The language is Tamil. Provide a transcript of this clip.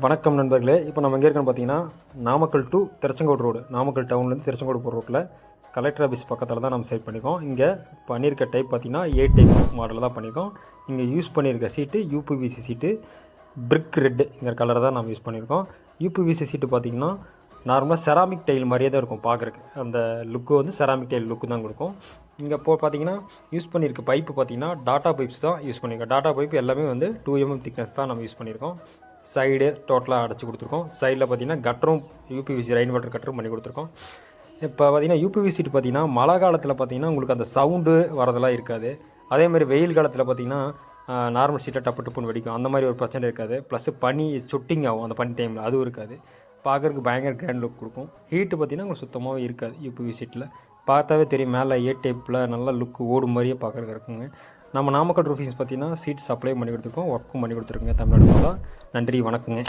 வணக்கம் நண்பர்களே. இப்போ நம்ம எங்கே இருக்கோன்னு பார்த்தீங்கன்னா, நாமக்கல் டு திருச்செங்கோடு ரோடு, நாமக்கல் டவுன்லேருந்து திருச்செங்கோடு போகிற ரோட்டில் கலெக்டர் ஆஃபீஸ் பக்கத்தில் தான் நம்ம செட் பண்ணியிருக்கோம். இங்கே பண்ணியிருக்க டைப் பார்த்தீங்கன்னா ஏ டைப் மாடலில் தான் பண்ணியிருக்கோம். இங்கே யூஸ் பண்ணியிருக்க சீட்டு யூபிவிசி சீட்டு, பிரிக் ரெட்டுங்கிற கலரை தான் நம்ம யூஸ் பண்ணியிருக்கோம். யூபிவிசி சீட்டு பார்த்தீங்கன்னா நார்மலாக செராமிக் டைல் மாதிரியே தான் இருக்கும் பார்க்குறக்கு. அந்த லுக்கு வந்து செராமிக் டைல் லுக்கு தான் கொடுக்கும். இங்கே பார்த்தீங்கன்னா யூஸ் பண்ணியிருக்க பைப்பு பார்த்தீங்கன்னா டாட்டா பைப்ஸ் தான் யூஸ் பண்ணியிருக்கோம். டாட்டா பைப் எல்லாமே வந்து 2mm திக்னஸ் தான் நம்ம யூஸ் பண்ணியிருக்கோம். சைடு டோட்டலாக அடைச்சி கொடுத்துருக்கோம். சைடில் பார்த்தீங்கன்னா கட்டரும் யூபிவிசி ரெயின் வாட்டர் கட்டரும் பண்ணி கொடுத்துருக்கோம். இப்போ பார்த்தீங்கன்னா யூபிவி சீட்டு பார்த்தீங்கன்னா மழை காலத்தில் பார்த்தீங்கன்னா உங்களுக்கு அந்த சவுண்டு வரதெல்லாம் இருக்காது. அதேமாதிரி வெயில் காலத்தில் பார்த்தீங்கன்னா நார்மல் சீட்டை டப்பு டப்புன்னு வெடிக்கும். அந்த மாதிரி ஒரு பிரச்சனை இருக்காது. ப்ளஸ் பனி சொட்டிங் ஆகும் அந்த பனி டைமில், அதுவும் இருக்காது. பார்க்குறதுக்கு பயங்கர கிராண்ட் லுக் கொடுக்கும். ஹீட்டு பார்த்தீங்கன்னா உங்களுக்கு சுத்தமாகவே இருக்காது. யூபிவி சீட்டில் பார்த்தாவே தெரியும், மேலே ஏ டைப்பில் நல்லா லுக் ஓடும் மாதிரியே பார்க்குறதுக்கு இருக்குங்க. நம்ம நாமக்கல் ரூஃபிங்ஸ் பார்த்தீங்கன்னா சீட் சப்ளை பண்ணி கொடுத்துருக்கோம், ஒர்க்கும் பண்ணி கொடுத்துருக்குங்க தமிழ்நாடு ஃபுல்லாக. நன்றி, வணக்கங்க.